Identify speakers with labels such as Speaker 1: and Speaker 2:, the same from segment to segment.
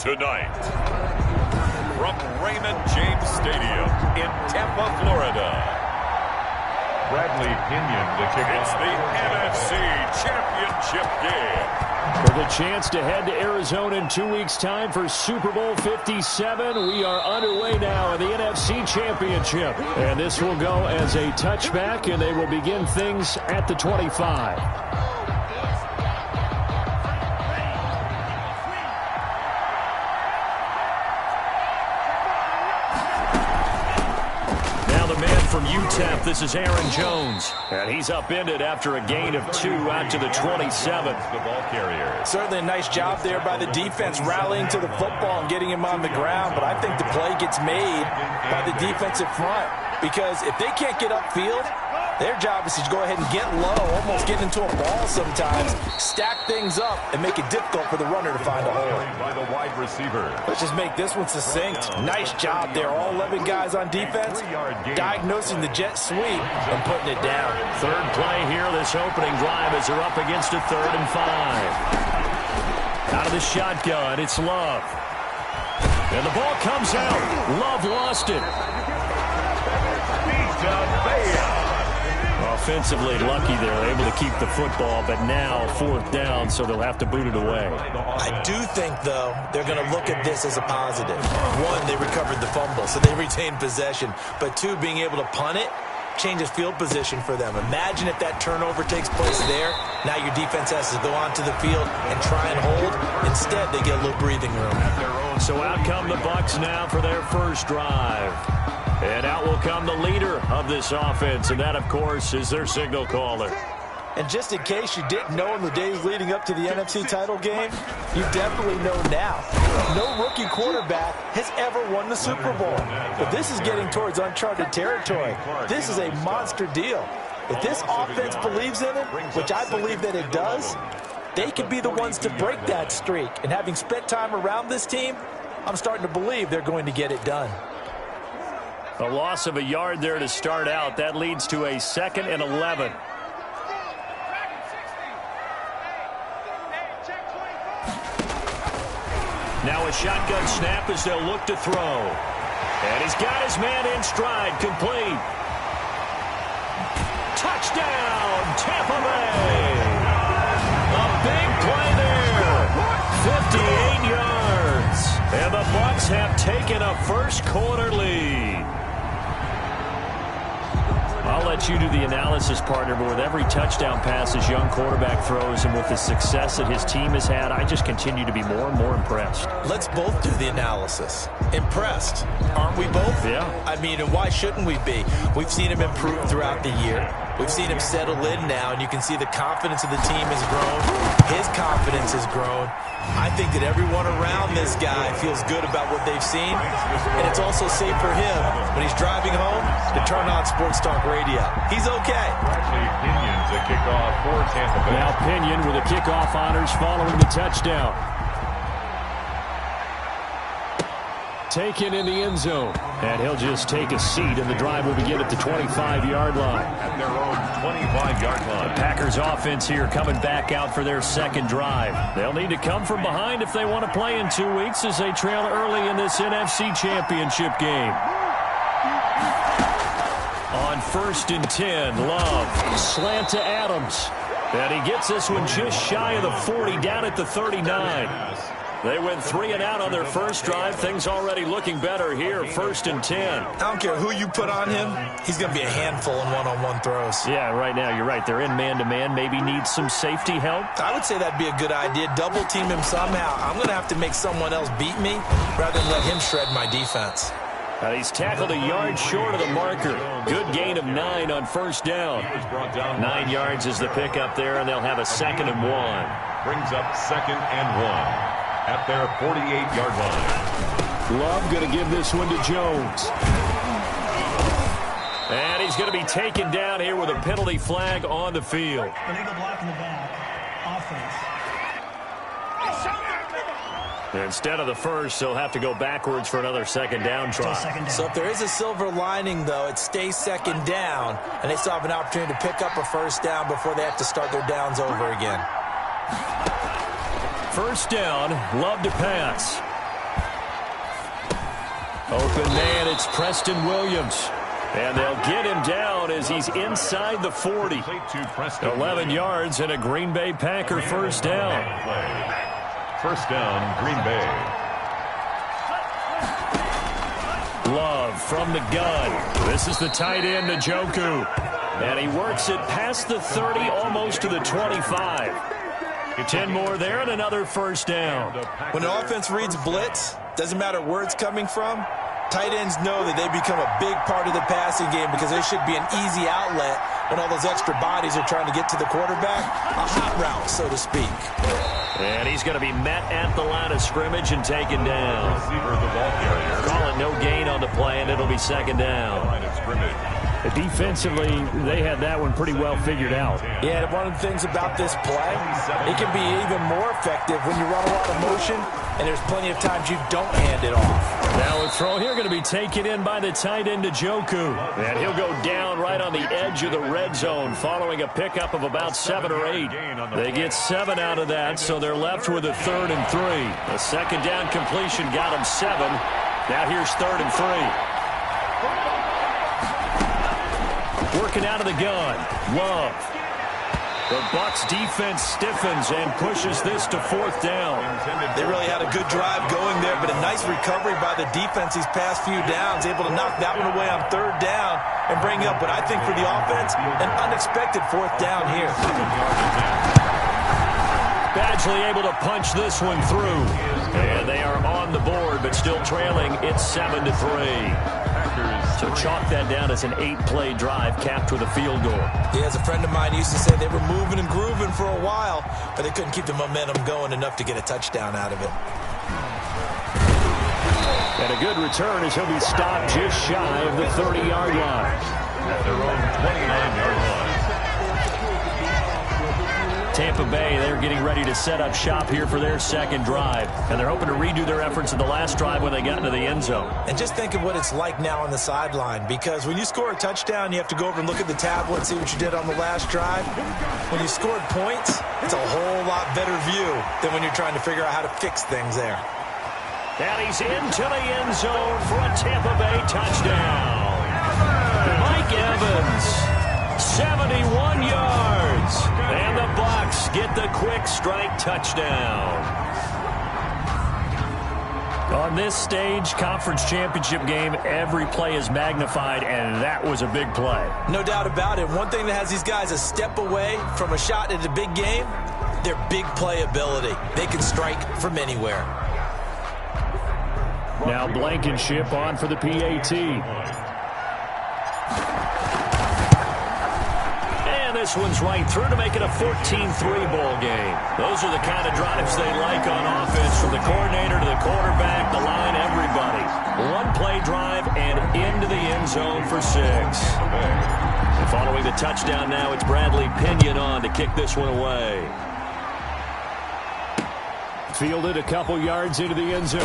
Speaker 1: Tonight, from Raymond James Stadium in Tampa, Florida, Bradley Pinion to kick off. It's the NFC Championship game.
Speaker 2: For the chance to head to Arizona in 2 weeks' time for Super Bowl 57, we are underway now in the NFC Championship. And this will go as a touchback, and they will begin things at the 25. From UTEP, this is Aaron Jones. And he's upended after a gain of 2 out to the 27.
Speaker 1: The ball carrier.
Speaker 3: Certainly a nice job there by the defense rallying to the football and getting him on the ground. But I think the play gets made by the defensive front. Because if they can't get upfield, their job is to go ahead and get low, almost get into a ball sometimes, stack things up, and make it difficult for the runner to find a hole.
Speaker 1: By the wide receiver.
Speaker 3: Let's just make this one succinct. Nice job there. All 11 guys on defense diagnosing the jet sweep and putting it down.
Speaker 2: Third play here, this opening drive as they're up against a 3rd and 5. Out of the shotgun, it's Love. And the ball comes out. Love lost it. Offensively lucky they're able to keep the football, but now 4th down, so they'll have to boot it away.
Speaker 3: I do think, though, they're going to look at this as a positive. 1, they recovered the fumble, so they retained possession. But 2, being able to punt it changes field position for them. Imagine if that turnover takes place there. Now your defense has to go onto the field and try and hold. Instead, they get a little breathing room.
Speaker 2: So out come the Bucs now for their first drive. And out will come the leader of this offense, and that, of course, is their signal caller.
Speaker 3: And just in case you didn't know in the days leading up to the NFC title game, you definitely know now. No rookie quarterback has ever won the Super Bowl. But this is getting towards uncharted territory. This is a monster deal. If this offense believes in it, which I believe that it does, they could be the ones to break that streak. And having spent time around this team, I'm starting to believe they're going to get it done.
Speaker 2: A loss of a yard there to start out. That leads to a 2nd and 11. Now a shotgun snap as they'll look to throw. And he's got his man in stride, complete. Touchdown, Tampa Bay. A big play there. 58 yards. And the Bucs have taken a first quarter lead. I'll let you do the analysis, partner, but with every touchdown pass this young quarterback throws and with the success that his team has had, I just continue to be more and more impressed.
Speaker 3: Let's both do the analysis. Impressed, aren't we both?
Speaker 2: Yeah.
Speaker 3: I mean, and why shouldn't we be? We've seen him improve throughout the year. We've seen him settle in now, and you can see the confidence of the team has grown. His confidence has grown. I think that everyone around this guy feels good about what they've seen, and it's also safe for him when he's driving home to turn on Sports Talk Radio. He's okay.
Speaker 1: Bradley Pinion's a kickoff for Tampa Bay.
Speaker 2: Now Pinion with the kickoff honors following the touchdown. Taken in the end zone. And he'll just take a seat, and the drive will begin at the 25-yard line.
Speaker 1: At their own 25-yard line.
Speaker 2: The Packers offense here coming back out for their second drive. They'll need to come from behind if they want to play in 2 weeks as they trail early in this NFC Championship game. On 1st and 10, Love, slant to Adams. And he gets this one just shy of the 40, down at the 39. They went 3 and out on their first drive. Things already looking better here, 1st and 10.
Speaker 3: I don't care who you put on him. He's going to be a handful in one-on-one throws.
Speaker 2: Yeah, right now, you're right. They're in man-to-man. Maybe needs some safety help.
Speaker 3: I would say that'd be a good idea. Double team him somehow. I'm going to have to make someone else beat me rather than let him shred my defense.
Speaker 2: He's tackled a yard short of the marker. Good gain of 9 on first down. 9 yards is the pickup there, and they'll have a 2nd and 1.
Speaker 1: Brings up 2nd and 1. At their 48-yard line.
Speaker 2: Love going to give this one to Jones. And he's going to be taken down here with a penalty flag on the field.
Speaker 4: Illegal block in the back. Offense.
Speaker 2: Instead of the first, they'll have to go backwards for another 2nd down try.
Speaker 3: So if there is a silver lining, though, it stays 2nd down, and they still have an opportunity to pick up a 1st down before they have to start their downs over again.
Speaker 2: 1st down, Love to pass. Open man, it's Preston Williams. And they'll get him down as he's inside the 40. 11 yards and a Green Bay Packer first down.
Speaker 1: First down, Green Bay.
Speaker 2: Love from the gun. This is the tight end, Njoku. And he works it past the 30, almost to the 25. 10 more there and another first down.
Speaker 3: When an offense reads blitz, doesn't matter where it's coming from, tight ends know that they become a big part of the passing game because there should be an easy outlet when all those extra bodies are trying to get to the quarterback. A hot route, so to speak.
Speaker 2: And he's going to be met at the line of scrimmage and taken down. Call it no gain on the play, and it'll be second down.
Speaker 5: Defensively, they had that one pretty well figured out.
Speaker 3: Yeah, one of the things about this play, it can be even more effective when you run a lot of motion, and there's plenty of times you don't hand it off.
Speaker 2: Now a throw here going to be taken in by the tight end, Njoku. And he'll go down right on the edge of the red zone following a pickup of about 7 or 8. They get 7 out of that, so they're left with a 3rd and 3. A second down completion got them 7. Now here's 3rd and 3. Working out of the gun. Love. The Bucs defense stiffens and pushes this to 4th down.
Speaker 3: They really had a good drive going there, but a nice recovery by the defense these past few downs, able to knock that one away on 3rd down and bring up what I think for the offense, an unexpected 4th down here.
Speaker 2: Badgley able to punch this one through. And they are on the board, but still trailing. It's 7-3. So chalk that down as an 8-play drive capped with a field goal.
Speaker 3: Yeah, as a friend of mine used to say, they were moving and grooving for a while, but they couldn't keep the momentum going enough to get a touchdown out of it.
Speaker 2: And a good return as he'll be stopped just shy of the 30-yard line.
Speaker 1: At their own 29-yard line.
Speaker 2: Tampa Bay, they're getting ready to set up shop here for their second drive. And they're hoping to redo their efforts in the last drive when they got into the end zone.
Speaker 3: And just think of what it's like now on the sideline, because when you score a touchdown, you have to go over and look at the tablet and see what you did on the last drive. When you scored points, it's a whole lot better view than when you're trying to figure out how to fix things there.
Speaker 2: And he's into the end zone for a Tampa Bay touchdown. Mike Evans, 71 yards. And the Bucs get the quick strike touchdown. On this stage, conference championship game, every play is magnified, and that was a big play.
Speaker 3: No doubt about it. One thing that has these guys a step away from a shot at a big game, their big play ability. They can strike from anywhere.
Speaker 5: Now Blankenship on for the PAT.
Speaker 2: This one's right through to make it a 14-3 ball game. Those are the kind of drives they like on offense, from the coordinator to the quarterback, the line, everybody. One play drive and into the end zone for 6. And following the touchdown now, it's Bradley Pinion on to kick this one away.
Speaker 5: Fielded a couple yards into the end zone.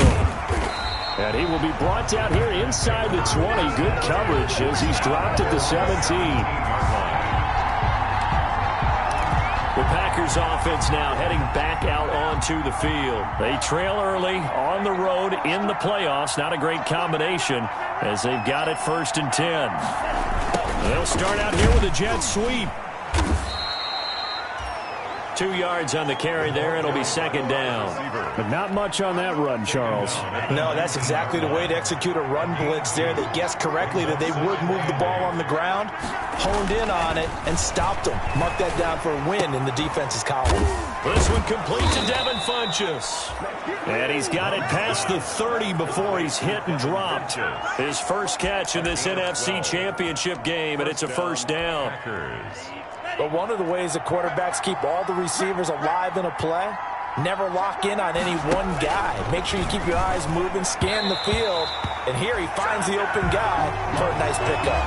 Speaker 5: And he will be brought down here inside the 20. Good coverage as he's dropped at the 17.
Speaker 2: The Packers offense now heading back out onto the field. They trail early on the road in the playoffs. Not a great combination as they've got it 1st and 10. They'll start out here with a jet sweep. 2 yards on the carry there. It'll be 2nd down.
Speaker 5: But not much on that run, Charles.
Speaker 3: No, that's exactly the way to execute a run blitz there. They guessed correctly that they would move the ball on the ground, honed in on it, and stopped them. Mark that down for a win in the defense's column.
Speaker 2: This one complete to Devin Funchess. And he's got it past the 30 before he's hit and dropped. His first catch in this NFC Championship game, and it's a first down.
Speaker 3: But one of the ways that quarterbacks keep all the receivers alive in a play, never lock in on any one guy. Make sure you keep your eyes moving, scan the field, and here he finds the open guy for a nice pickup.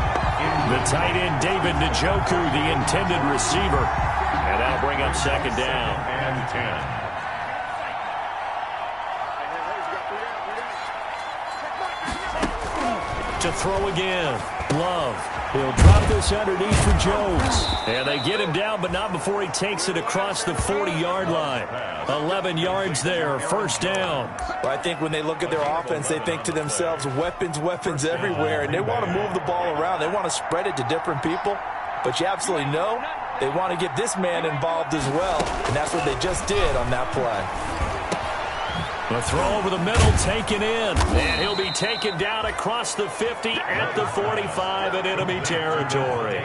Speaker 2: The tight end, David Njoku, the intended receiver. And that'll bring up 2nd down.
Speaker 1: And 10.
Speaker 2: To throw again. Love. He'll drop this underneath for Jones. And they get him down, but not before he takes it across the 40-yard line. 11 yards there, first down.
Speaker 3: Well, I think when they look at their offense, they think to themselves, weapons, weapons everywhere, and they want to move the ball around. They want to spread it to different people, but you absolutely know they want to get this man involved as well, and that's what they just did on that play.
Speaker 2: A throw over the middle, taken in. And he'll be taken down across the 50 at the 45 in enemy territory.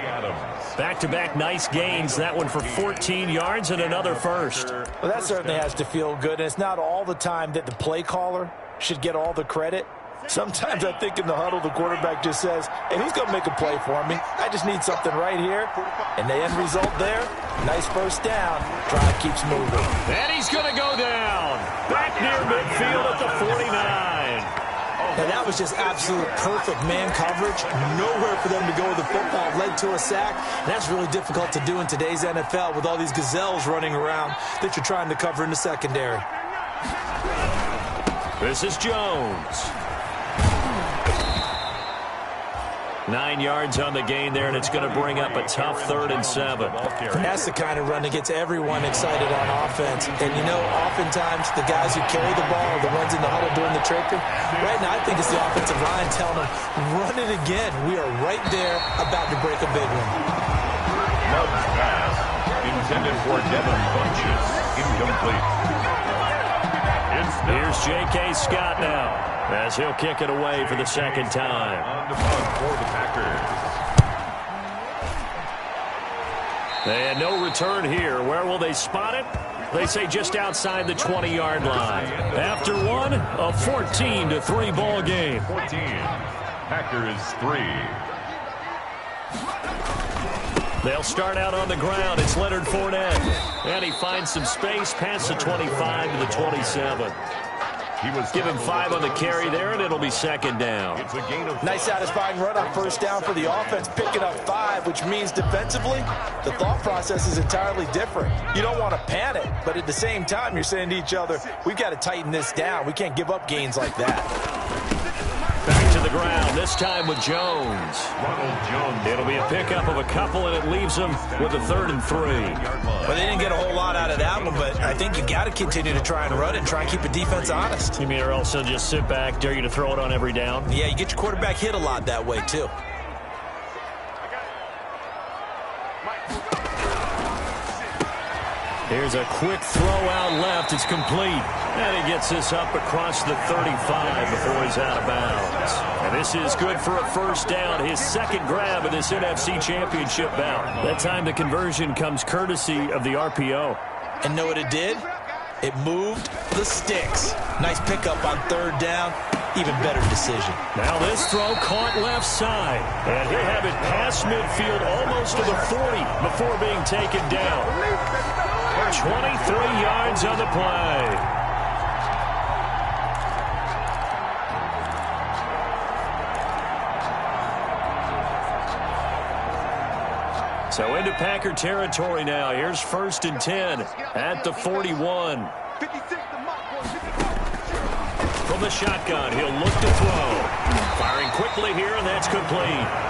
Speaker 2: Back-to-back nice gains. That one for 14 yards and another first.
Speaker 3: Well, that certainly has to feel good. And it's not all the time that the play caller should get all the credit. Sometimes I think in the huddle, the quarterback just says, hey, who's going to make a play for me? I just need something right here. And the end result there, nice first down. Drive keeps moving.
Speaker 2: And he's going to go down. Back near midfield at the 49.
Speaker 3: And that was just absolute perfect man coverage. Nowhere for them to go with the football. Led to a sack. And that's really difficult to do in today's NFL with all these gazelles running around that you're trying to cover in the secondary.
Speaker 2: This is Jones. 9 yards on the gain there, and it's going to bring up a tough 3rd and 7.
Speaker 3: That's the kind of run that gets everyone excited on offense. And, you know, oftentimes the guys who carry the ball are the ones in the huddle doing the tripping. Right now, I think it's the offensive line telling them, run it again. We are right there about to break a big one.
Speaker 1: Love's pass, intended for Devin Bunches, incomplete.
Speaker 2: Here's J.K. Scott now, as he'll kick it away for the second time.
Speaker 1: On the punt for the Packers.
Speaker 2: And no return here. Where will they spot it? They say just outside the 20-yard line. After one, a 14-3 ball game.
Speaker 1: 14. Packers 3.
Speaker 2: They'll start out on the ground. It's Leonard Fournette. And he finds some space past the 25 to the 27. Give him 5 on the carry there, and it'll be second down.
Speaker 1: It's a gain of
Speaker 3: nice satisfying run on first down for the offense, picking up 5, which means defensively, the thought process is entirely different. You don't want to panic, but at the same time, you're saying to each other, we've got to tighten this down. We can't give up gains like that.
Speaker 2: Back to the ground, this time with Jones.
Speaker 1: Ronald Jones.
Speaker 2: It'll be a pickup of a couple, and it leaves them with a 3rd and 3.
Speaker 3: Well, they didn't get a whole lot out of that one, but I think you got to continue to try and run it and try and keep the defense honest.
Speaker 2: You mean or else they'll just sit back, dare you to throw it on every down?
Speaker 3: Yeah, you get your quarterback hit a lot that way, too.
Speaker 2: Here's a quick throw out left. It's complete. And he gets this up across the 35 before he's out of bounds. And this is good for a first down. His second grab of this NFC Championship bout. That time the conversion comes courtesy of the RPO.
Speaker 3: And know what it did? It moved the sticks. Nice pickup on 3rd down. Even better decision.
Speaker 2: Now this throw caught left side. And he'll have it past midfield almost to the 40 before being taken down. 23 yards on the play. So into Packer territory now. Here's 1st and 10 at the 41. From the shotgun, he'll look to throw. Firing quickly here, and that's complete.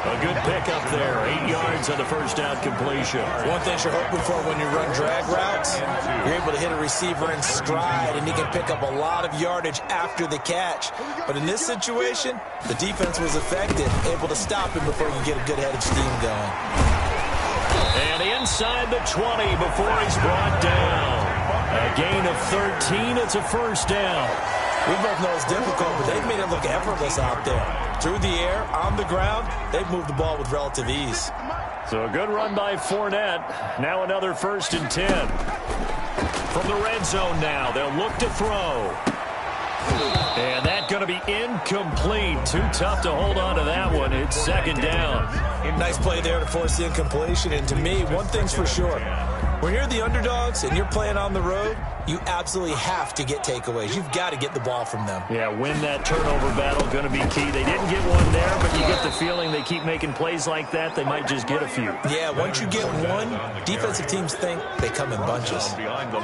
Speaker 2: A good pickup there. 8 yards on the first down completion.
Speaker 3: One thing you're hoping for when you run drag routes, you're able to hit a receiver in stride, and he can pick up a lot of yardage after the catch. But in this situation, the defense was effective, able to stop him before you get a good head of steam going.
Speaker 2: And inside the 20 before he's brought down. A gain of 13. It's a first down.
Speaker 3: We both know it's difficult, but they've made it look effortless out there. Through the air, on the ground, they've moved the ball with relative ease.
Speaker 2: So a good run by Fournette. Now another 1st and 10. From the red zone now, they'll look to throw. And that's going to be incomplete. Too tough to hold on to that one. It's second down.
Speaker 3: Nice play there to force the incompletion. And to me, one thing's for sure. When you're the underdogs and you're playing on the road, you absolutely have to get takeaways. You've got to get the ball from them.
Speaker 2: Yeah, win that turnover battle, going to be key. They didn't get one there, but you get the feeling they keep making plays like that, they might just get a few.
Speaker 3: Yeah, once you get one, defensive teams think they come in bunches.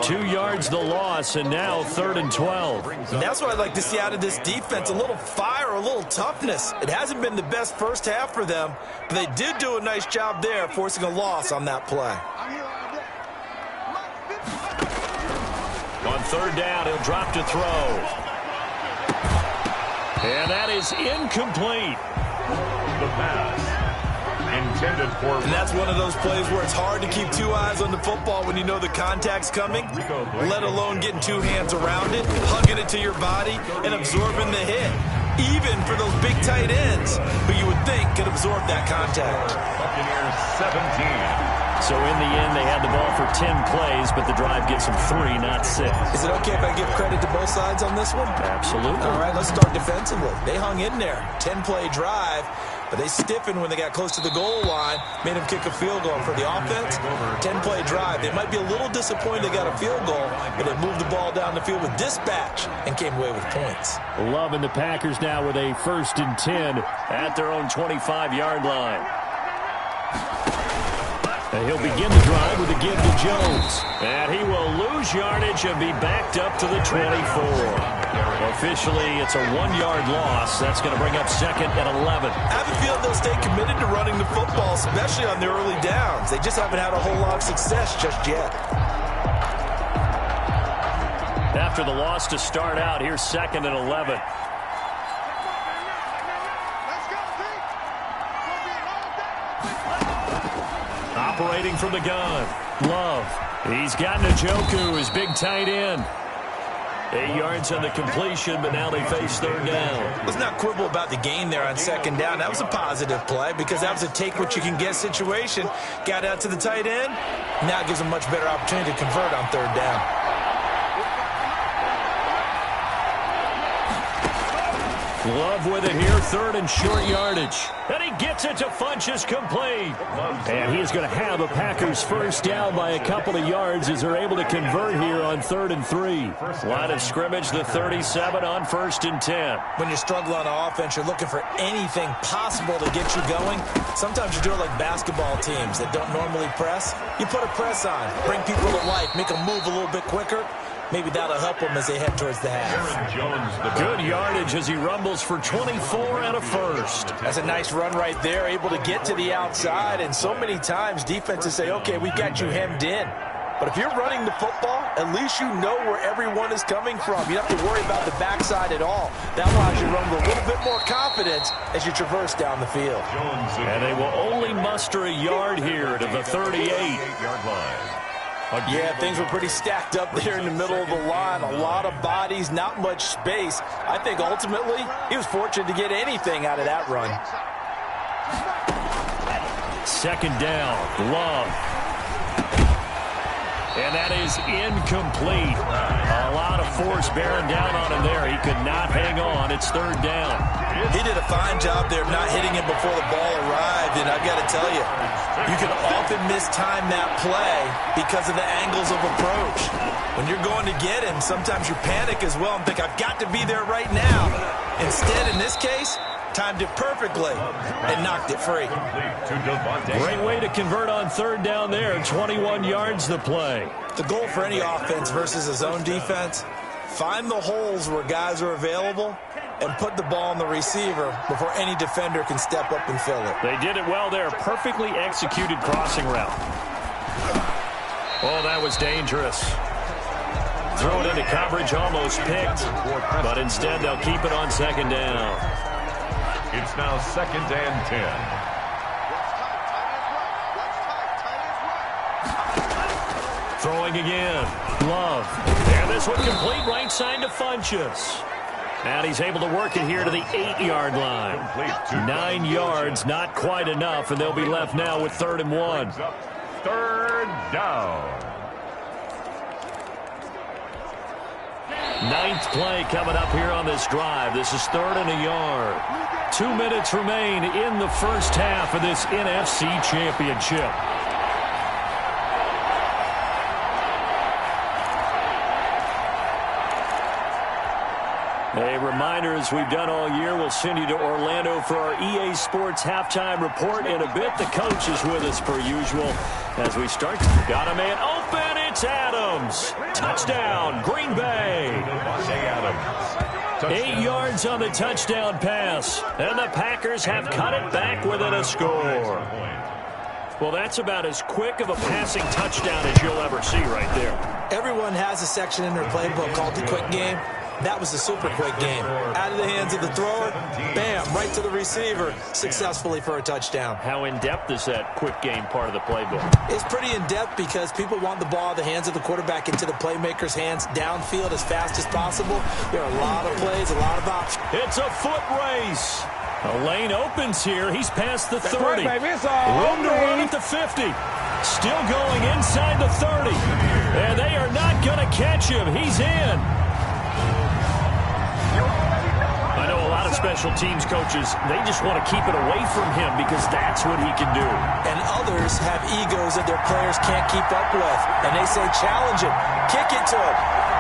Speaker 2: 2 yards the loss, and now 3rd and 12.
Speaker 3: And that's what I'd like to see out of this defense, a little fire, a little toughness. It hasn't been the best first half for them, but they did do a nice job there, forcing a loss on that play.
Speaker 2: On 3rd down, he'll drop to throw. And that is incomplete.
Speaker 1: The pass intended for...
Speaker 3: And that's one of those plays where it's hard to keep 2 eyes on the football when you know the contact's coming, let alone getting 2 hands around it, hugging it to your body, and absorbing the hit. Even for those big tight ends who you would think could absorb that contact.
Speaker 1: Buccaneers 17.
Speaker 2: So in the end, they had the ball for 10 plays, but the drive gets them 3, not 6.
Speaker 3: Is it okay if I give credit to both sides on this one?
Speaker 2: Absolutely.
Speaker 3: All right, let's start defensively. They hung in there. 10-play drive, but they stiffened when they got close to the goal line, made them kick a field goal. For the offense, 10-play drive. They might be a little disappointed they got a field goal, but they moved the ball down the field with dispatch and came away with points.
Speaker 2: Loving the Packers now with a 1st and 10 at their own 25-yard line. And he'll begin the drive with a give to Jones. And he will lose yardage and be backed up to the 24. Officially, it's a 1-yard loss. That's going to bring up 2nd and 11.
Speaker 3: I have a feeling they'll stay committed to running the football, especially on the early downs. They just haven't had a whole lot of success just yet.
Speaker 2: After the loss to start out, here's 2nd and 11. Operating from the gun. Love. He's got Njoku, his big tight end. 8 yards on the completion, but now they face 3rd down.
Speaker 3: Let's not quibble about the gain there on 2nd down. That was a positive play because that was a take-what-you-can-get situation. Got out to the tight end. Now it gives them a much better opportunity to convert on 3rd down.
Speaker 2: Love with it here, 3rd and short yardage. And he gets it to Funchess complete. And he's going to have a Packers 1st down by a couple of yards as they're able to convert here on 3rd and 3. Line of scrimmage, the 37 on 1st and 10.
Speaker 3: When you struggle on offense, you're looking for anything possible to get you going. Sometimes you do it like basketball teams that don't normally press. You put a press on, bring people to life, make them move a little bit quicker. Maybe that'll help them as they head towards the half.
Speaker 2: Good yardage as he rumbles for 24 and a 1st.
Speaker 3: That's a nice run right there, able to get to the outside. And so many times defenses say, okay, we've got you hemmed in. But if you're running the football, at least you know where everyone is coming from. You don't have to worry about the backside at all. That allows you to run with a little bit more confidence as you traverse down the field.
Speaker 2: And they will only muster a yard here to the 38-yard line.
Speaker 3: Yeah, things were pretty stacked up there in the middle of the line. A lot of bodies, not much space. I think ultimately he was fortunate to get anything out of that run.
Speaker 2: 2nd down, Love. And that is incomplete. A lot of force bearing down on him there. He could not hang on. It's 3rd down.
Speaker 3: He did a fine job there of not hitting it before the ball arrived. And I've got to tell you, you can often mistime that play because of the angles of approach. When you're going to get him, sometimes you panic as well and think, I've got to be there right now. Instead, in this case, timed it perfectly and knocked it free.
Speaker 2: Great way to convert on 3rd down there. 21 yards the play.
Speaker 3: The goal for any offense versus a zone defense, find the holes where guys are available and put the ball on the receiver before any defender can step up and fill it.
Speaker 2: They did it well there. Perfectly executed crossing route. Oh, that was dangerous. Throw it into coverage, almost picked, but instead they'll keep it on 2nd down.
Speaker 1: It's now 2nd and 10.
Speaker 2: Throwing again. Love. And this one complete right side to Funchess. And he's able to work it here to the 8-yard line. 9 yards, not quite enough, and they'll be left now with 3rd and 1.
Speaker 1: 3rd down.
Speaker 2: 9th play coming up here on this drive. This is 3rd and a yard. 2 minutes remain in the first half of this NFC Championship. reminder, as we've done all year, we'll send you to Orlando for our EA Sports halftime report in a bit. The coach is with us per usual as we start. Got a man open. It's Adams. Touchdown, Green Bay. Adams. 8 yards on the touchdown pass. And the Packers have cut it back within a score. Well, that's about as quick of a passing touchdown as you'll ever see right there.
Speaker 3: Everyone has a section in their playbook called the quick game. That was a super quick game. Out of the hands of the thrower, bam, right to the receiver, successfully for a touchdown.
Speaker 2: How in-depth is that quick game part of the playbook?
Speaker 3: It's pretty in-depth because people want the ball out of the hands of the quarterback into the playmaker's hands downfield as fast as possible. There are a lot of plays, a lot of options.
Speaker 2: It's a foot race. A lane opens here. He's past the 30.
Speaker 6: Right, baby.
Speaker 2: Room to run at the 50. Still going inside the 30. And they are not going to catch him. He's in. I know a lot of special teams coaches, they just want to keep it away from him because that's what he can do.
Speaker 3: And others have egos that their players can't keep up with. And they say, challenge him, kick it to him.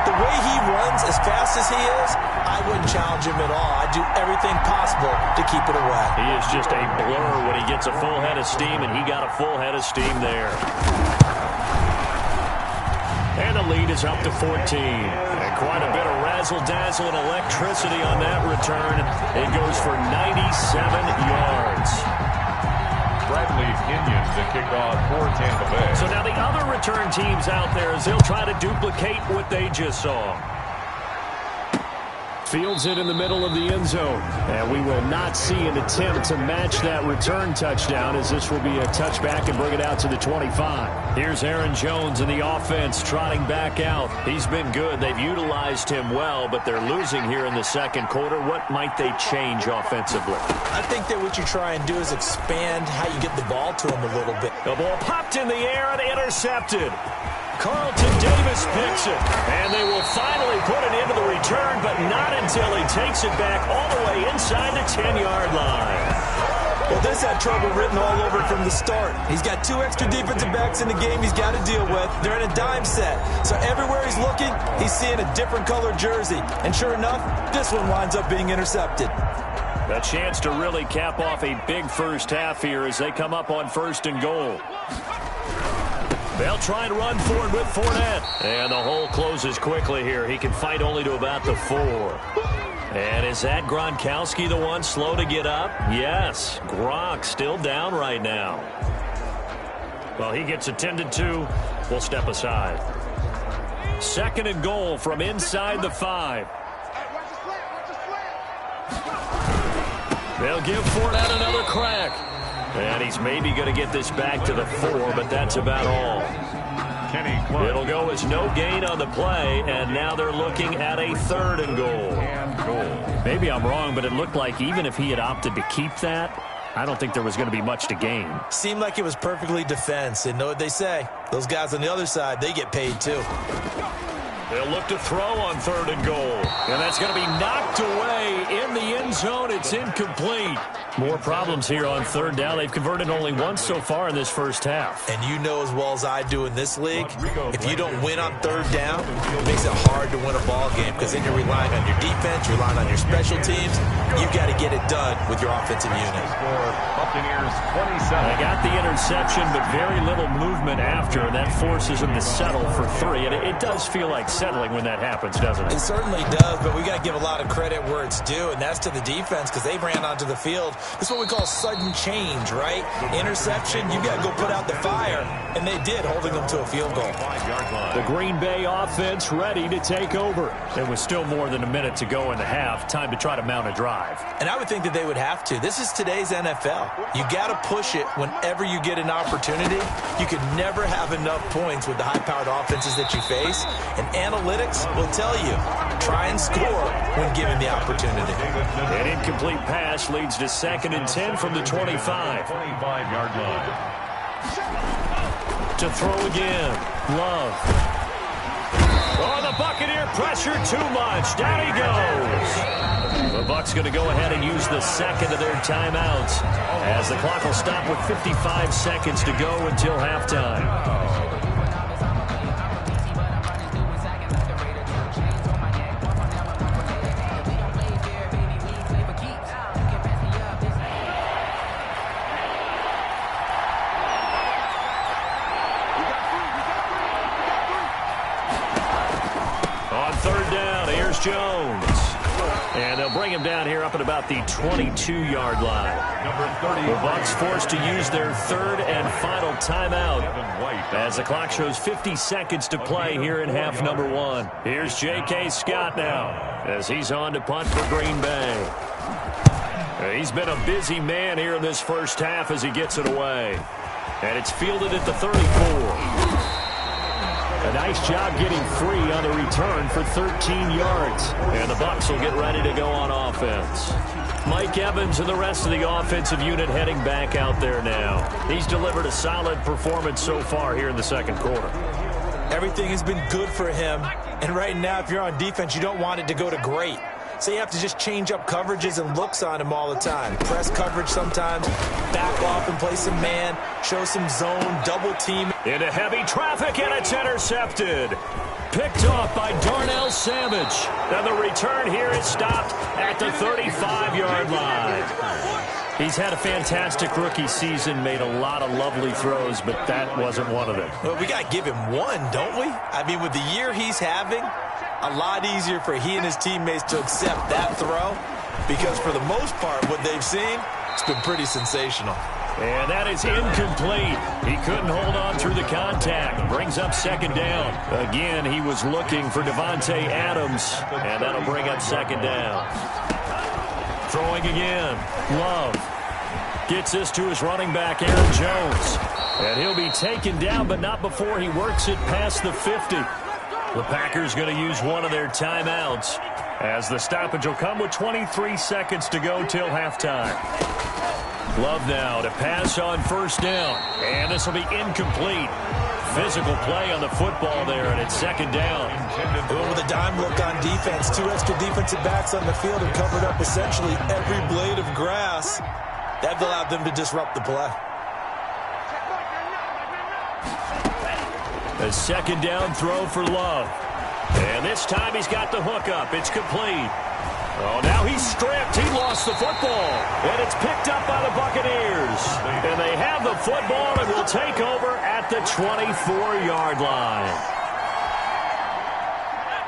Speaker 3: The way he runs as fast as he is, I wouldn't challenge him at all. I'd do everything possible to keep it away.
Speaker 2: He is just a blur when he gets a full head of steam, and he got a full head of steam there. And the lead is up to 14. And quite a bit of razzle-dazzle and electricity on that return. It goes for 97 yards.
Speaker 1: Bradley Pinion to kick off for Tampa Bay.
Speaker 2: So now the other return teams out there, as they'll try to duplicate what they just saw.
Speaker 5: Fields it in the middle of the end zone. And we will not see an attempt to match that return touchdown, as this will be a touchback and bring it out to the 25.
Speaker 2: Here's Aaron Jones in the offense trotting back out. He's been good. They've utilized him well, but they're losing here in the second quarter. What might they change offensively?
Speaker 3: I think that what you try and do is expand how you get the ball to him a little bit.
Speaker 2: The ball popped in the air and intercepted. Carlton Davis picks it, and they will finally put it into the return, but not until he takes it back all the way inside the 10-yard line.
Speaker 3: Well, this had trouble written all over from the start. He's got 2 extra defensive backs in the game he's got to deal with. They're in a dime set, so everywhere he's looking, he's seeing a different color jersey. And sure enough, this one winds up being intercepted.
Speaker 2: A chance to really cap off a big first half here as they come up on 1st and goal. They'll try and run forward with Fournette. And the hole closes quickly here. He can fight only to about the 4. And is that Gronkowski the one slow to get up? Yes. Gronk still down right now. Well, he gets attended to. We'll step aside. 2nd and goal from inside the 5. They'll give Fournette another crack. And he's maybe going to get this back to the 4, but that's about all. It'll go as no gain on the play, and now they're looking at a 3rd and goal. Maybe I'm wrong, but it looked like even if he had opted to keep that, I don't think there was going to be much to gain.
Speaker 3: Seemed like it was perfectly defense, and know what they say. Those guys on the other side, they get paid too.
Speaker 2: They'll look to throw on 3rd and goal. And that's going to be knocked away in the end zone. It's incomplete. More problems here on 3rd down. They've converted only once so far in this first half.
Speaker 3: And you know as well as I do in this league, if you don't win on 3rd down, it makes it hard to win a ball game because then you're relying on your defense, you're relying on your special teams. You've got to get it done with your offensive unit.
Speaker 1: Buccaneers 27.
Speaker 2: They got the interception, but very little movement after, and that forces them to settle for 3. And it does feel like settling when that happens, doesn't it?
Speaker 3: It certainly does, but we got to give a lot of credit where it's due, and that's to the defense because they ran onto the field. This is what we call sudden change, right? Interception, you got to go put out the fire, and they did, holding them to a field goal.
Speaker 2: The Green Bay offense ready to take over. There was still more than a minute to go in the half. Time to try to mount a drive.
Speaker 3: And I would think that they would have to. This is today's NFL. You got to push it whenever you get an opportunity. You could never have enough points with the high-powered offenses that you face. And analytics will tell you, try and score when given the opportunity.
Speaker 2: An incomplete pass leads to 2nd and 10 from the 25.
Speaker 1: 25-yard line.
Speaker 2: To throw again. Love. Oh, the Buccaneer pressure too much. Down he goes. The Bucs going to go ahead and use the 2nd of their timeouts as the clock will stop with 55 seconds to go until halftime. Jones. And they'll bring him down here up at about the 22-yard line. The Bucs forced to use their third and final timeout as the clock shows 50 seconds to play here in half number 1. Here's J.K. Scott now as he's on to punt for Green Bay. He's been a busy man here in this first half as he gets it away. And it's fielded at the 34. A nice job getting free on the return for 13 yards. And the Bucs will get ready to go on offense. Mike Evans and the rest of the offensive unit heading back out there now. He's delivered a solid performance so far here in the second quarter.
Speaker 3: Everything has been good for him. And right now, if you're on defense, you don't want it to go to great. So you have to just change up coverages and looks on him all the time. Press coverage sometimes, back off and play some man, show some zone, double team.
Speaker 2: Into heavy traffic, and it's intercepted. Picked off by Darnell Savage. And the return here is stopped at the 35-yard line. He's had a fantastic rookie season, made a lot of lovely throws, but that wasn't one of them.
Speaker 3: Well, we got to give him one, don't we? I mean, with the year he's having, a lot easier for he and his teammates to accept that throw because for the most part, what they've seen, it's been pretty sensational.
Speaker 2: And that is incomplete. He couldn't hold on through the contact. Brings up second down. Again, he was looking for Devontae Adams, and that'll bring up second down. Throwing again. Love gets this to his running back, Aaron Jones. And he'll be taken down, but not before he works it past the 50. The Packers going to use one of their timeouts as the stoppage will come with 23 seconds to go till halftime. Love now to pass on first down, and this will be incomplete. Physical play on the football there, and it's second down.
Speaker 3: Going with a dime look on defense, 2 extra defensive backs on the field and covered up essentially every blade of grass. That allowed them to disrupt the play.
Speaker 2: A second down throw for Love. And this time he's got the hook up. It's complete. Oh, now he's stripped. He lost the football. And it's picked up by the Buccaneers. And they have the football and will take over at the 24-yard line.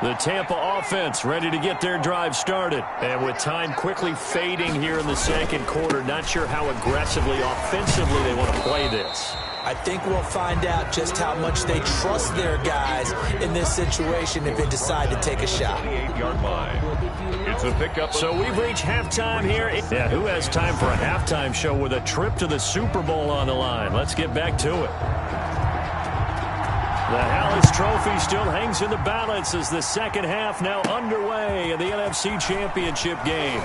Speaker 2: The Tampa offense ready to get their drive started. And with time quickly fading here in the second quarter, not sure how aggressively, offensively they want to play this.
Speaker 3: I think we'll find out just how much they trust their guys in this situation if they decide to take a shot.
Speaker 1: 28-yard line. It's a pickup.
Speaker 2: So we've reached halftime here. Yeah, who has time for a halftime show with a trip to the Super Bowl on the line? Let's get back to it. The Hallis Trophy still hangs in the balance as the second half now underway in the NFC Championship game.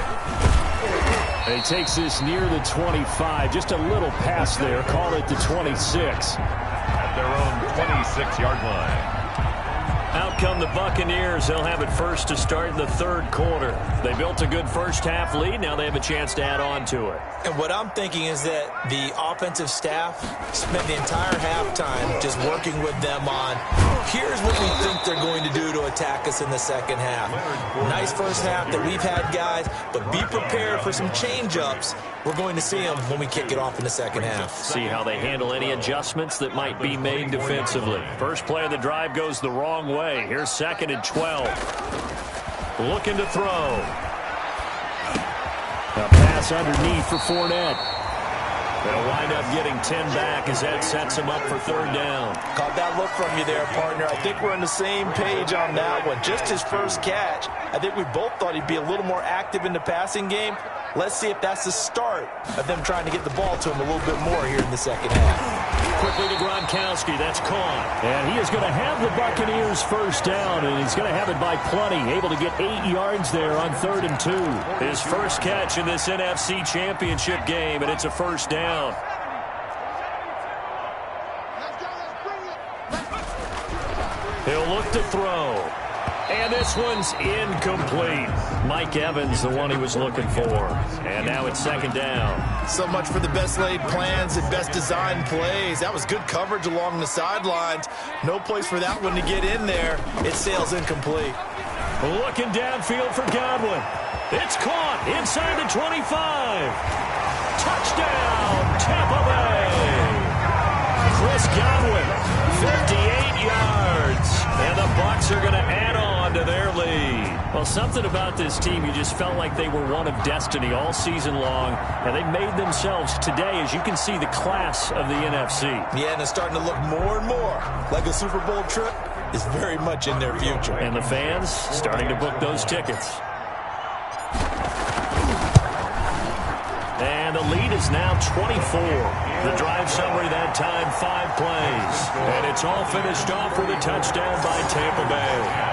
Speaker 2: And he takes this near the 25, just a little pass there, call it the 26.
Speaker 1: At their own 26-yard line.
Speaker 2: Out come the Buccaneers. They'll have it first to start in the third quarter. They built a good first-half lead. Now they have a chance to add on to it.
Speaker 3: And what I'm thinking is that the offensive staff spent the entire halftime just working with them on, here's what we think they're going to do to attack us in the second half. Nice first half that we've had, guys, but be prepared for some change-ups. We're going to see them when we kick it off in the second half.
Speaker 2: See how they handle any adjustments that might be made defensively. First play of the drive goes the wrong way. Here's second and 12. Looking to throw. A pass underneath for Fournette. They'll wind up getting 10 back as that sets him up for third down.
Speaker 3: Caught that look from you there, partner. I think we're on the same page on that one. Just his first catch. I think we both thought he'd be a little more active in the passing game. Let's see if that's the start of them trying to get the ball to him a little bit more here in the second half.
Speaker 2: Quickly to Gronkowski. That's caught. And he is going to have the Buccaneers first down, and he's going to have it by plenty. Able to get 8 yards there on 3rd and 2. His first catch in this NFC Championship game, and it's a first down. He'll look to throw. And this one's incomplete. Mike Evans, the one he was looking for. And now it's second down.
Speaker 3: So much for the best laid plans and best designed plays. That was good coverage along the sidelines. No place for that one to get in there. It sails incomplete.
Speaker 2: Looking downfield for Godwin. It's caught inside the 25. Touchdown, Tampa Bay. Chris Godwin, 58 yards. And the Bucs are going to add on to their lead. Well, Well, something about this team, you just felt like they were one of destiny all season long, and they made themselves today, as you can see, the class of the NFC.
Speaker 3: Yeah, and it's starting to look more and more like a Super Bowl trip is very much in their future.
Speaker 2: And the fans starting to book those tickets. And the lead is now 24. The drive summary that time, 5 plays. And it's all finished off with a touchdown by Tampa Bay.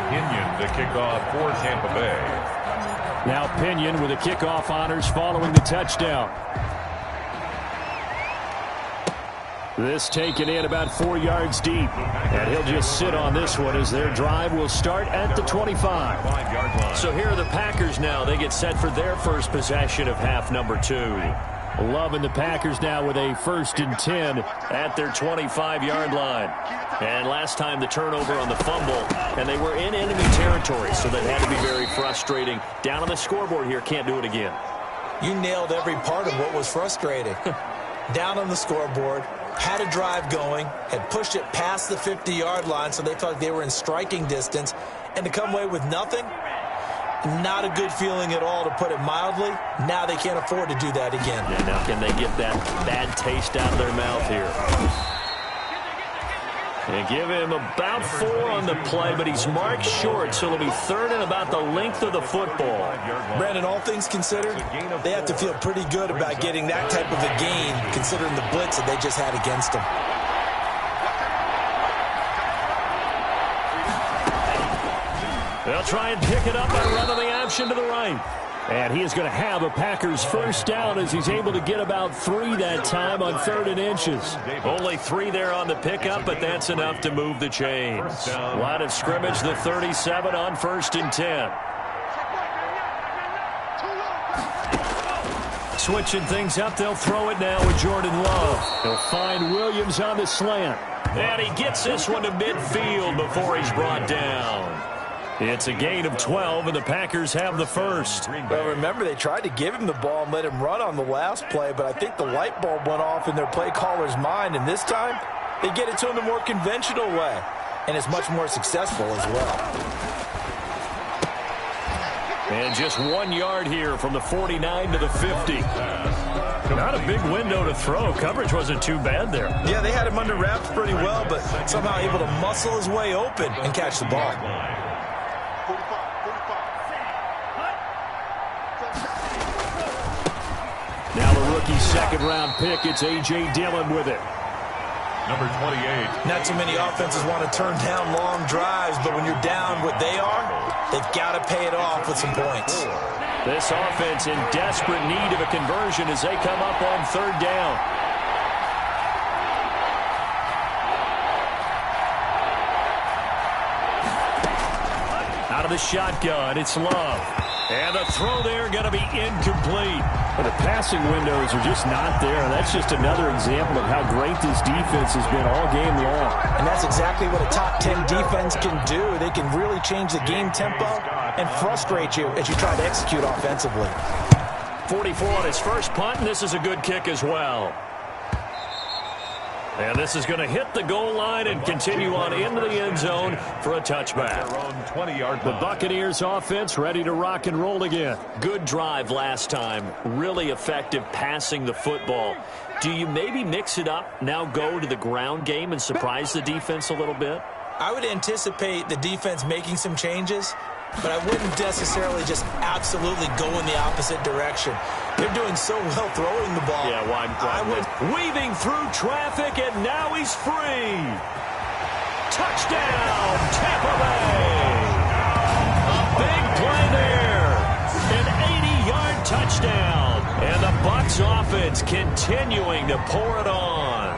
Speaker 1: Pinion to kick off for Tampa Bay.
Speaker 5: Now Pinion with the kickoff honors following the touchdown. This taken in about 4 yards deep. And he'll just sit on this one as their drive will start at the 25.
Speaker 2: So here are the Packers now. They get set for their first possession of half number 2.
Speaker 5: Loving the Packers now with a 1st and 10
Speaker 2: at their 25-yard line. And last time the turnover on the fumble, and they were in enemy territory, so that had to be very frustrating. Down on the scoreboard here, can't do it again.
Speaker 3: You nailed every part of what was frustrating. Down on the scoreboard, had a drive going, had pushed it past the 50-yard line, so they thought they were in striking distance, and to come away with nothing, not a good feeling at all, to put it mildly. Now they can't afford to do that again.
Speaker 2: Yeah, now can they get that bad taste out of their mouth here? They give him about 4 on the play, but he's marked short, so it'll be 3rd and about the length of the football.
Speaker 3: Brandon, all things considered, they have to feel pretty good about getting that type of a gain, considering the blitz that they just had against them.
Speaker 2: They'll try and pick it up by running the option to the right.
Speaker 5: And he is going to have a Packers first down as he's able to get about 3 that time on 3rd and inches.
Speaker 2: Only 3 there on the pickup, but that's enough to move the chains. Line of scrimmage, the 37 on 1st and 10. Switching things up, they'll throw it now with Jordan Love.
Speaker 5: They'll find Williams on the slant.
Speaker 2: And he gets this one to midfield before he's brought down. It's a gain of 12, and the Packers have the first.
Speaker 3: Well, remember, they tried to give him the ball and let him run on the last play, but I think the light bulb went off in their play caller's mind, and this time they get it to him the more conventional way, and it's much more successful as well.
Speaker 2: And just 1 yard here from the 49 to the 50. Not a big window to throw. Coverage wasn't too bad there.
Speaker 3: Yeah, they had him under wraps pretty well, but somehow able to muscle his way open and catch the ball.
Speaker 5: Now the rookie second-round pick, it's A.J. Dillon with it.
Speaker 1: Number 28.
Speaker 3: Not too many offenses want to turn down long drives, but when you're down what they are, they've got to pay it off with some points.
Speaker 2: This offense in desperate need of a conversion as they come up on 3rd down. Out of the shotgun, it's Love. And the throw there going to be incomplete.
Speaker 5: But the passing windows are just not there. That's just another example of how great this defense has been all game long.
Speaker 3: And that's exactly what a top 10 defense can do. They can really change the game tempo and frustrate you as you try to execute offensively.
Speaker 2: 44 on his first punt, and this is a good kick as well. And this is going to hit the goal line and continue on into the end zone for a touchback.
Speaker 5: The Buccaneers offense ready to rock and roll again.
Speaker 2: Good drive last time. Really effective passing the football. Do you maybe mix it up, now go to the ground game and surprise the defense a little bit?
Speaker 3: I would anticipate the defense making some changes, but I wouldn't necessarily just absolutely go in the opposite direction. They're doing so well throwing the ball.
Speaker 2: Yeah, why weaving through traffic, and now he's free. Touchdown, Tampa Bay. A big play there. An 80-yard touchdown. And the Bucs offense continuing to pour it on.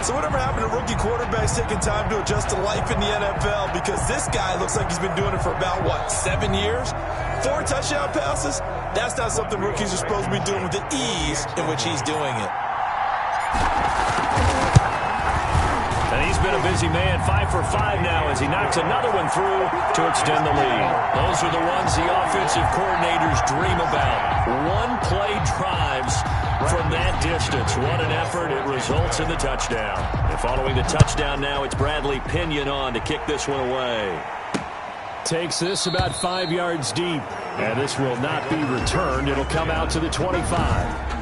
Speaker 3: So whatever happened to rookie quarterbacks taking time to adjust to life in the NFL? Because this guy looks like he's been doing it for about, 7 years? 4 touchdown passes? That's not something rookies are supposed to be doing with the ease in which he's doing it.
Speaker 2: And he's been a busy man. 5 for 5 now as he knocks another one through to extend the lead. Those are the ones the offensive coordinators dream about. One-play drives from that distance. What an effort. It results in the touchdown. And following the touchdown now, it's Bradley Pinion on to kick this one away.
Speaker 5: Takes this about 5 yards deep. And this will not be returned. It'll come out to the 25.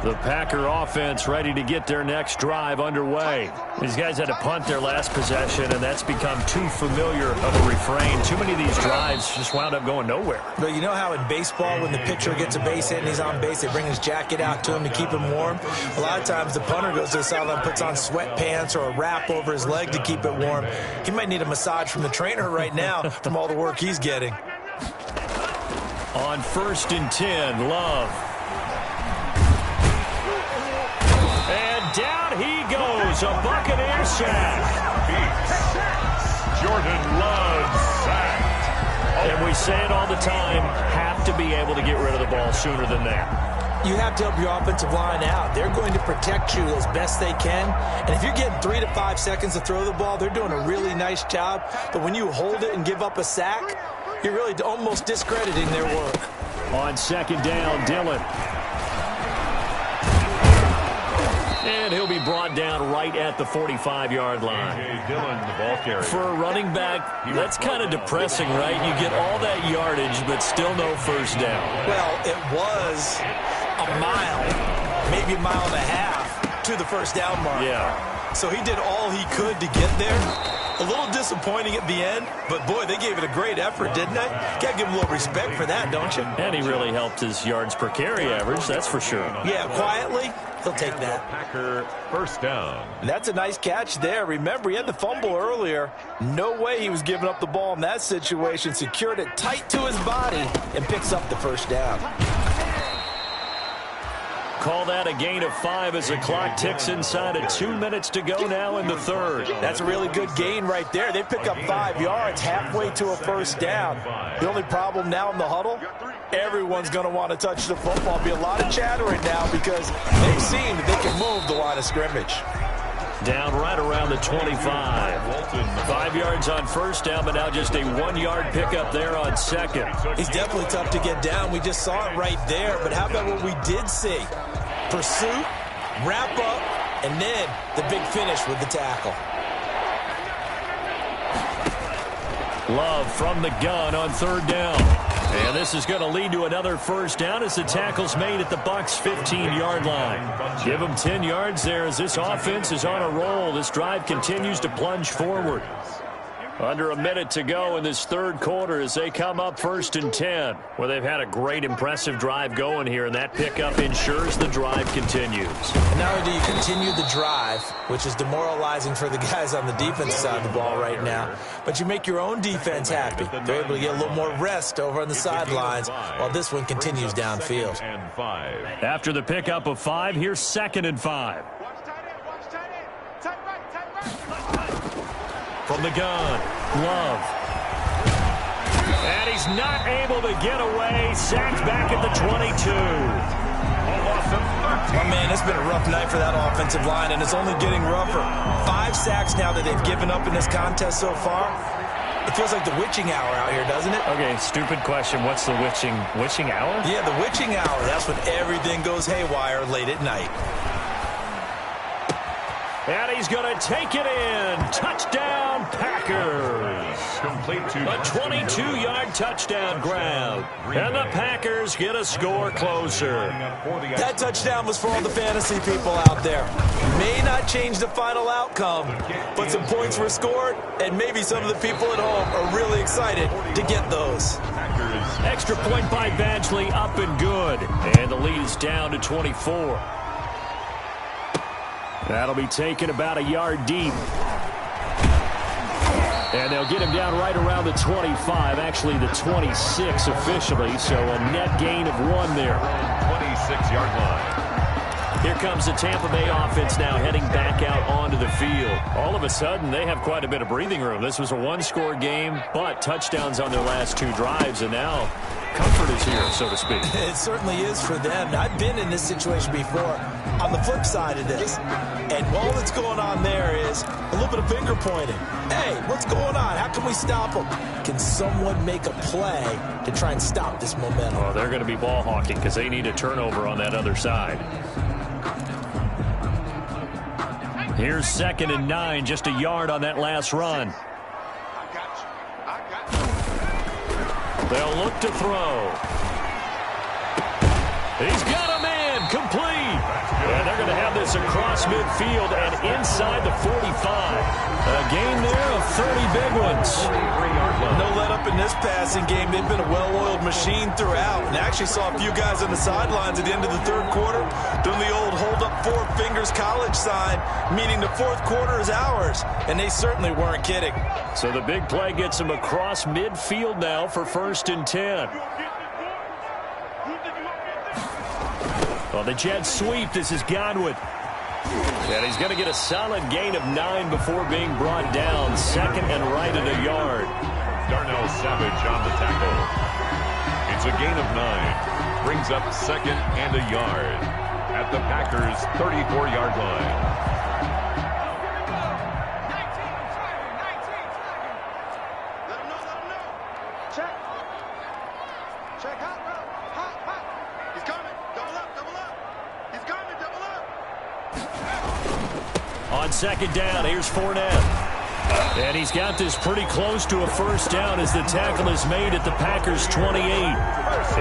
Speaker 5: The Packer offense ready to get their next drive underway. These guys had to punt their last possession, and that's become too familiar of a refrain. Too many of these drives just wound up going nowhere.
Speaker 3: But you know how in baseball, when the pitcher gets a base hit and he's on base, they bring his jacket out to him to keep him warm? A lot of times the punter goes to the sideline, puts on sweatpants or a wrap over his leg to keep it warm. He might need a massage from the trainer right now from all the work he's getting.
Speaker 2: On 1st and 10, Love. Down he goes, a Buccaneer sack.
Speaker 1: Jordan Love sacked.
Speaker 2: And we say it all the time, have to be able to get rid of the ball sooner than that.
Speaker 3: You have to help your offensive line out. They're going to protect you as best they can. And if you're getting 3 to 5 seconds to throw the ball, they're doing a really nice job. But when you hold it and give up a sack, you're really almost discrediting their work.
Speaker 5: On 2nd down, Dillon.
Speaker 2: And he'll be brought down right at the 45-yard line.
Speaker 1: Dillon, the ball carrier.
Speaker 2: For a running back, that's kind of depressing, right? You get all that yardage, but still no first down.
Speaker 3: Well, it was a mile, maybe a mile and a half to the first down mark.
Speaker 2: Yeah.
Speaker 3: So he did all he could to get there. A little disappointing at the end, but boy, they gave it a great effort, didn't they? Got to give him a little respect for that, don't you?
Speaker 2: And he really helped his yards per carry average, that's for sure.
Speaker 3: Yeah, quietly, he'll take that.
Speaker 1: Packer first down.
Speaker 3: That's a nice catch there. Remember, he had the fumble earlier. No way he was giving up the ball in that situation. Secured it tight to his body and picks up the first down.
Speaker 2: Call that a gain of 5 as the clock ticks inside of 2 minutes to go now in the third.
Speaker 3: That's a really good gain right there. They pick up 5 yards halfway to a first down. The only problem now in the huddle, everyone's going to want to touch the football. Be a lot of chattering now because they've seen that they can move the line of scrimmage.
Speaker 2: Down right around the 25. 5 yards on first down, but now just a 1-yard pickup there on second.
Speaker 3: He's definitely tough to get down. We just saw it right there. But how about what we did see? Pursuit, wrap up, and then the big finish with the tackle.
Speaker 2: Love from the gun on 3rd down. And this is going to lead to another first down as the tackle's made at the Bucs' 15-yard line. Give them 10 yards there as this offense is on a roll. This drive continues to plunge forward. Under a minute to go in this third quarter as they come up 1st and 10. Well, they've had a great, impressive drive going here, and that pickup ensures the drive continues.
Speaker 3: And not only do you continue the drive, which is demoralizing for the guys on the defense side of the ball right now, but you make your own defense happy. They're able to get a little more rest over on the sidelines while this one continues downfield.
Speaker 2: After the pickup of 5, here's 2nd and 5. From the gun, Love. And he's not able to get away. Sacked back at the 22.
Speaker 3: Oh, man, it's been a rough night for that offensive line, and it's only getting rougher. 5 sacks now that they've given up in this contest so far. It feels like the witching hour out here, doesn't it?
Speaker 2: Okay, stupid question. What's the witching hour?
Speaker 3: Yeah, the witching hour. That's when everything goes haywire late at night.
Speaker 2: And he's going to take it in. Touchdown, Packers.
Speaker 1: Complete to
Speaker 2: a 22-yard touchdown grab. And the Packers get a score closer.
Speaker 3: That touchdown was for all the fantasy people out there. May not change the final outcome, but some points were scored, and maybe some of the people at home are really excited to get those.
Speaker 2: Extra point by Badgley, up and good. And the lead is down to 24. That'll be taken about a yard deep. And they'll get him down right around the 25, actually the 26 officially, so a net gain of 1 there.
Speaker 1: 26-yard line.
Speaker 2: Here comes the Tampa Bay offense now heading back out onto the field. All of a sudden, they have quite a bit of breathing room. This was a 1-score game, but touchdowns on their last 2 drives, and now comfort is here, so to speak.
Speaker 3: It certainly is for them. I've been in this situation before on the flip side of this. And all that's going on there is a little bit of finger pointing. Hey, what's going on? How can we stop them? Can someone make a play to try and stop this momentum?
Speaker 2: Well, they're going to be ball hawking because they need a turnover on that other side. Here's 2nd and 9, just a yard on that last run. They'll look to throw. He's got a man, complete. And they're going to have this across midfield and inside the 45. A gain there of 30 big ones.
Speaker 3: No let up in this passing game. They've been a well-oiled machine throughout. And actually saw a few guys on the sidelines at the end of the third quarter doing the old hold up 4 fingers college sign, meaning the fourth quarter is ours. And they certainly weren't kidding.
Speaker 2: So the big play gets them across midfield now for 1st and 10. Well, the Jets sweep. This is Godwin. And he's going to get a solid gain of 9 before being brought down. 2nd and right at a yard.
Speaker 1: Darnell Savage on the tackle. It's a gain of 9. Brings up 2nd and a yard at the Packers' 34-yard line.
Speaker 2: On 2nd down, here's Fournette. And he's got this pretty close to a first down as the tackle is made at the Packers' 28.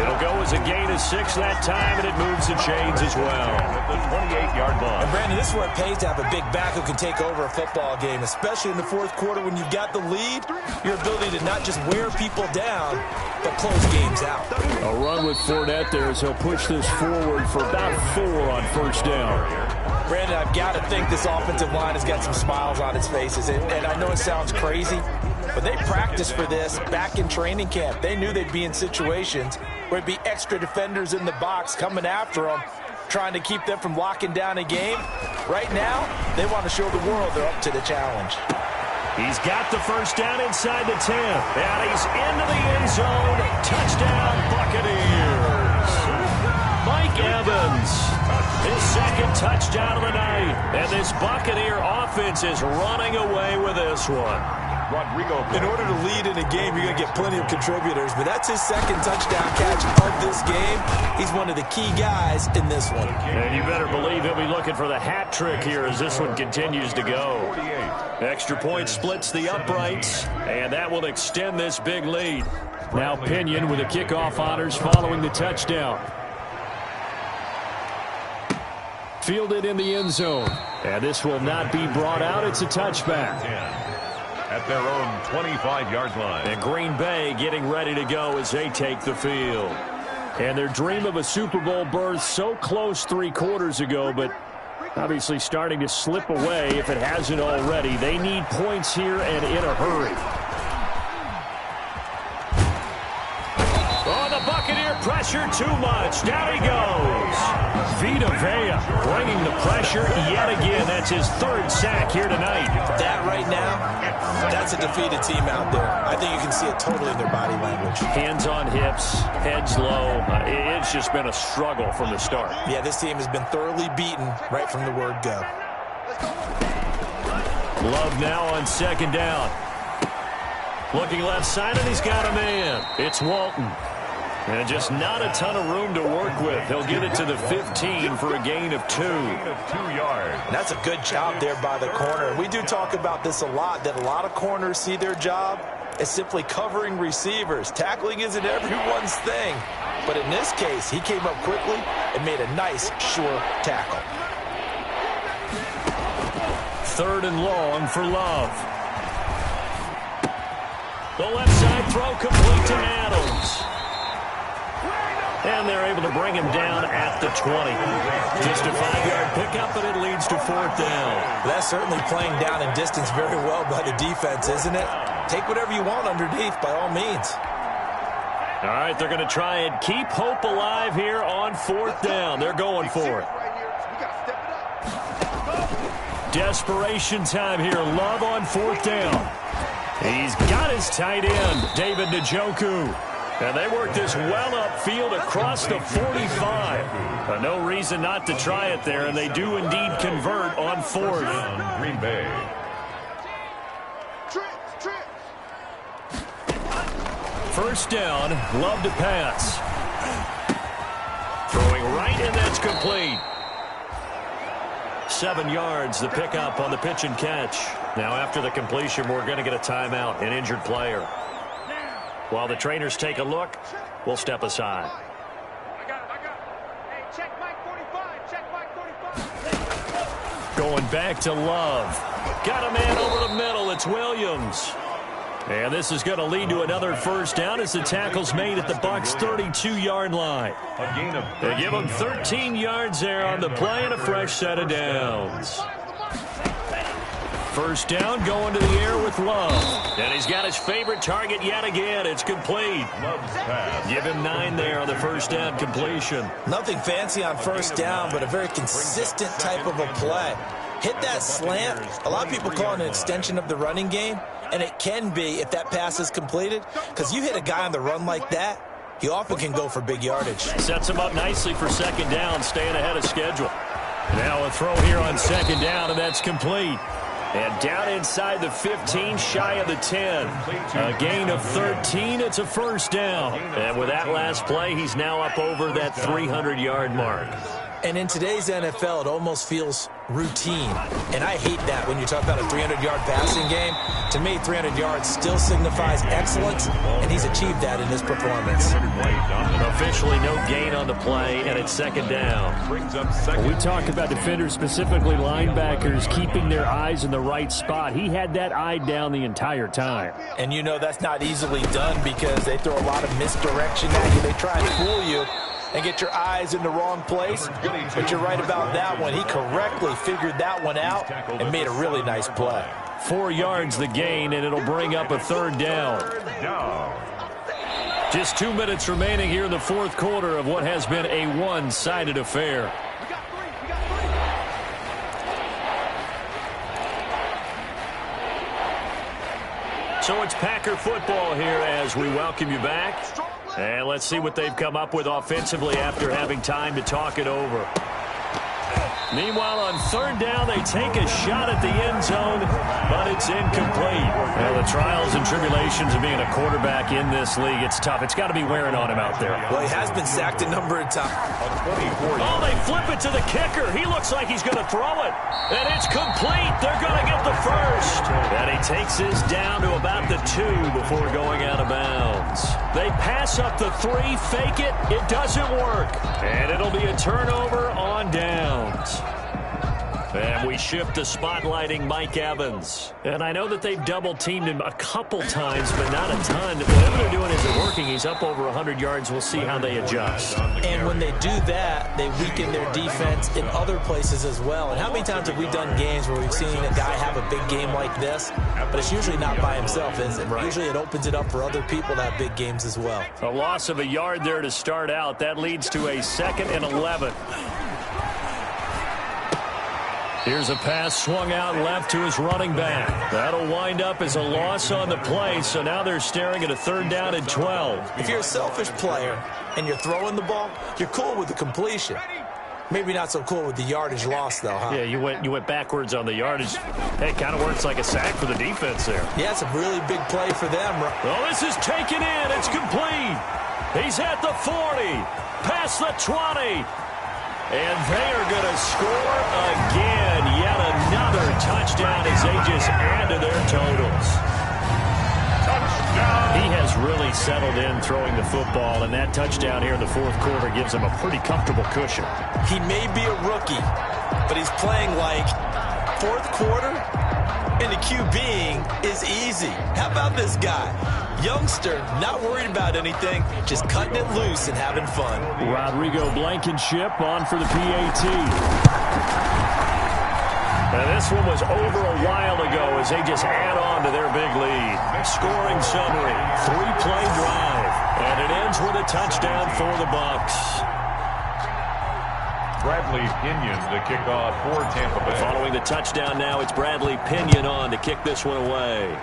Speaker 2: It'll go as a gain of 6 that time, and it moves the chains as well.
Speaker 1: At the 28-yard line.
Speaker 3: And Brandon, this is where it pays to have a big back who can take over a football game, especially in the fourth quarter when you've got the lead. Your ability to not just wear people down, but close games out.
Speaker 2: A run with Fournette there as he'll push this forward for about 4 on first down.
Speaker 3: Brandon, I've got to think this offensive line has got some smiles on its faces. And I know it sounds crazy, but they practiced for this back in training camp. They knew they'd be in situations where it'd be extra defenders in the box coming after them, trying to keep them from locking down a game. Right now, they want to show the world they're up to the challenge.
Speaker 2: He's got the first down inside the 10. And he's into the end zone. Touchdown, Buccaneers. Mike Evans. His 2nd touchdown of the night. And this Buccaneer offense is running away with this one.
Speaker 1: Rodrigo.
Speaker 3: In order to lead in a game, you're going to get plenty of contributors, but that's his 2nd touchdown catch of this game. He's one of the key guys in this one.
Speaker 2: And you better believe he'll be looking for the hat trick here as this one continues to go.
Speaker 1: 48.
Speaker 2: Extra point splits the uprights, and that will extend this big lead. Now Pinion with the kickoff honors following the touchdown. Fielded in the end zone. And this will not be brought out. It's a touchback.
Speaker 1: 10. At their own 25-yard line.
Speaker 2: And Green Bay getting ready to go as they take the field. And their dream of a Super Bowl berth so close 3 quarters ago, but obviously starting to slip away if it hasn't already. They need points here and in a hurry. Oh, the Buccaneer pressure too much. Down he goes. Vita Vea bringing the pressure yet again. That's his 3rd sack here tonight.
Speaker 3: That right now, that's a defeated team out there. I think you can see it totally in their body language.
Speaker 2: Hands on hips, heads low. It's just been a struggle from the start.
Speaker 3: Yeah, this team has been thoroughly beaten right from the word go.
Speaker 2: Love now on 2nd down. Looking left side, and he's got a man. It's Walton. And just not a ton of room to work with. He'll get it to the 15 for a gain of 2.
Speaker 1: 2 yards.
Speaker 3: And that's a good job there by the corner. We do talk about this a lot, that a lot of corners see their job as simply covering receivers. Tackling isn't everyone's thing. But in this case, he came up quickly and made a nice, sure tackle.
Speaker 2: 3rd and long for Love. The left side throw complete to Adams. And they're able to bring him down at the 20. Just a 5-yard pickup, and it leads to 4th down.
Speaker 3: That's certainly playing down in distance very well by the defense, isn't it? Take whatever you want underneath, by all means.
Speaker 2: All right, they're going to try and keep hope alive here on 4th down. They're going for it. Desperation time here. Love on 4th down. He's got his tight end, David Njoku. And they work this well upfield across the 45. No reason not to try it there, and they do indeed convert on fourth.
Speaker 1: Green Bay.
Speaker 2: First down, Love to pass. Throwing right, and that's complete. 7 yards, the pickup on the pitch and catch. Now after the completion, we're going to get a timeout, an injured player. While the trainers take a look, we'll step aside.
Speaker 4: I got it. Hey, check Mike 45. Check Mike 45.
Speaker 2: Going back to Love. Got a man over the middle. It's Williams. And this is going to lead to another first down as the tackle's made at the Bucs' 32-yard line. They give him 13 yards there on the play and a fresh set of downs. First down, going to the air with Love. And he's got his favorite target yet again. It's complete. Give him 9 there on the first down completion.
Speaker 3: Nothing fancy on first down, but a very consistent type of a play. Hit that slant. A lot of people call it an extension of the running game, and it can be if that pass is completed, because you hit a guy on the run like that, he often can go for big yardage.
Speaker 2: Sets him up nicely for second down, staying ahead of schedule. Now a throw here on second down, and that's complete. And down inside the 15, shy of the 10. A gain of 13, it's a first down. And with that last play, he's now up over that 300-yard mark.
Speaker 3: And in today's NFL, it almost feels routine. And I hate that when you talk about a 300-yard passing game. To me, 300 yards still signifies excellence, and he's achieved that in his performance.
Speaker 2: Officially no gain on the play, and it's second down.
Speaker 5: We talk about defenders, specifically linebackers, keeping their eyes in the right spot. He had that eye down the entire time.
Speaker 3: And you know that's not easily done because they throw a lot of misdirection at you. They try and fool you and get your eyes in the wrong place. But you're right about that one. He correctly figured that one out and made a really nice play.
Speaker 2: 4 yards the gain, and it'll bring up a third down. Just 2 minutes remaining here in the fourth quarter of what has been a one-sided affair. So it's Packer football here as we welcome you back. And let's see what they've come up with offensively after having time to talk it over. Meanwhile, on third down, they take a shot at the end zone, but it's incomplete. Well, the trials and tribulations of being a quarterback in this league, it's tough. It's got to be wearing on him out there.
Speaker 3: Well, he has been sacked a number of times.
Speaker 2: Oh, they flip it to the kicker. He looks like he's going to throw it. And it's complete. They're going to get the first. And he takes his down to about the 2 before going out of bounds. They pass up the 3, fake it. It doesn't work. And it'll be a turnover on downs. And we shift to spotlighting Mike Evans. And I know that they've double-teamed him a couple times, but not a ton. Whatever they're doing isn't working. He's up over 100 yards. We'll see how they adjust.
Speaker 3: And when they do that, they weaken their defense in other places as well. And how many times have we done games where we've seen a guy have a big game like this, but it's usually not by himself, is it? Right. Usually it opens it up for other people to have big games as well.
Speaker 2: A loss of a yard there to start out. That leads to a 2nd and 11. Here's a pass swung out left to his running back. That'll wind up as a loss on the play, so now they're staring at a third down and 12.
Speaker 3: If you're a selfish player and you're throwing the ball, you're cool with the completion. Maybe not so cool with the yardage loss, though, huh?
Speaker 2: Yeah, you went backwards on the yardage. Hey, it kind of works like a sack for the defense there.
Speaker 3: Yeah, it's a really big play for them.
Speaker 2: Well, this is taken in. It's complete. He's at the 40, past the 20. And they are going to score again. Yet another touchdown as they just add to their totals. Touchdown. He has really settled in throwing the football, and that touchdown here in the fourth quarter gives him a pretty comfortable cushion.
Speaker 3: He may be a rookie, but he's playing like fourth quarter, and the QBing is easy. How about this guy? Youngster, not worried about anything, just cutting it loose and having fun.
Speaker 2: Rodrigo Blankenship on for the PAT. And this one was over a while ago as they just add on to their big lead. Scoring summary, 3-play drive, and it ends with a touchdown for the Bucs.
Speaker 1: Bradley Pinion, the kickoff for Tampa Bay.
Speaker 2: Following the touchdown now, it's Bradley Pinion on to kick this one away.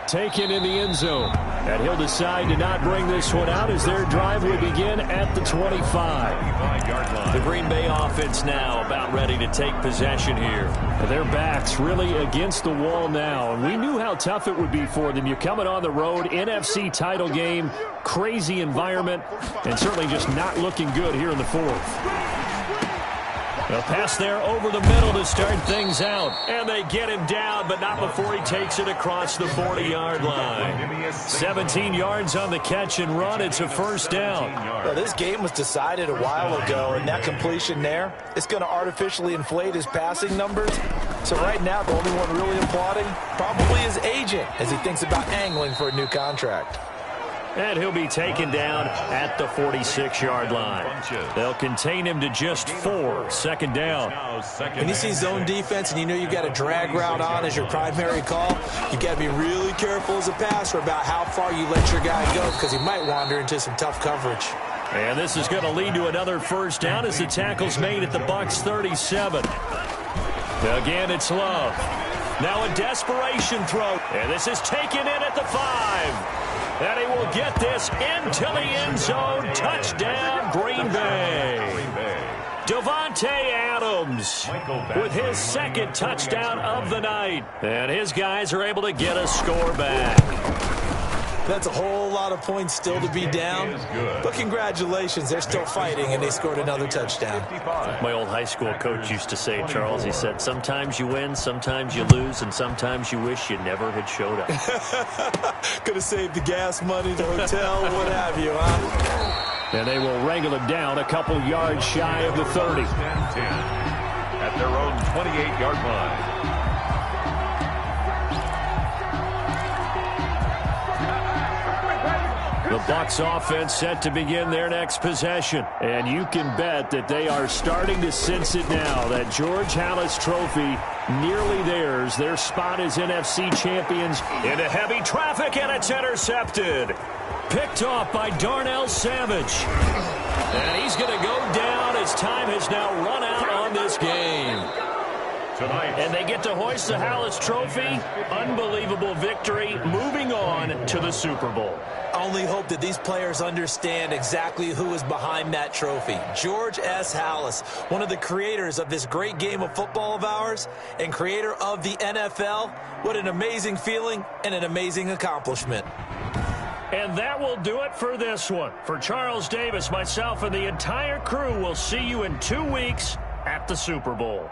Speaker 2: taken in the end zone. And he'll decide to not bring this one out as their drive will begin at the 25. The Green Bay offense now about ready to take possession here. Their backs really against the wall now. And we knew how tough it would be for them. You're coming on the road, NFC title game, crazy environment, and certainly just not looking good here in the fourth. A pass there over the middle to start things out. And they get him down, but not before he takes it across the 40-yard line. 17 yards on the catch and run. It's a first down.
Speaker 3: Well, this game was decided a while ago, and that completion there, it's going to artificially inflate his passing numbers. So right now, the only one really applauding probably his agent as he thinks about angling for a new contract.
Speaker 2: And he'll be taken down at the 46-yard line. They'll contain him to just 4. Second down.
Speaker 3: When you see zone defense and you know you've got a drag route on as your primary call, you've got to be really careful as a passer about how far you let your guy go because he might wander into some tough coverage.
Speaker 2: And this is going to lead to another first down as the tackle's made at the Bucs 37. Again, it's Love. Now a desperation throw. And this is taken in at the 5. And he will get this into the end zone. Touchdown, Green Bay. Davante Adams with his second touchdown of the night. And his guys are able to get a score back.
Speaker 3: That's a whole lot of points still to be down. But congratulations, they're still fighting, and they scored another touchdown.
Speaker 2: My old high school coach used to say, Charles, he said, sometimes you win, sometimes you lose, and sometimes you wish you never had showed up.
Speaker 3: Could have saved the gas money, the hotel, what have you, huh?
Speaker 2: And they will wrangle him down a couple yards shy of the 30.
Speaker 1: 10-10 at their own 28-yard line.
Speaker 2: The Bucs offense set to begin their next possession. And you can bet that they are starting to sense it now. That George Halas trophy nearly theirs. Their spot as NFC champions into heavy traffic, and it's intercepted. Picked off by Darnell Savage. And he's going to go down as time has now run out on this game. And they get to hoist the Halas trophy. Unbelievable victory. Moving on to the Super Bowl.
Speaker 3: I only hope that these players understand exactly who is behind that trophy. George S. Halas, one of the creators of this great game of football of ours and creator of the NFL. What an amazing feeling and an amazing accomplishment.
Speaker 2: And that will do it for this one. For Charles Davis, myself, and the entire crew, we'll see you in 2 weeks at the Super Bowl.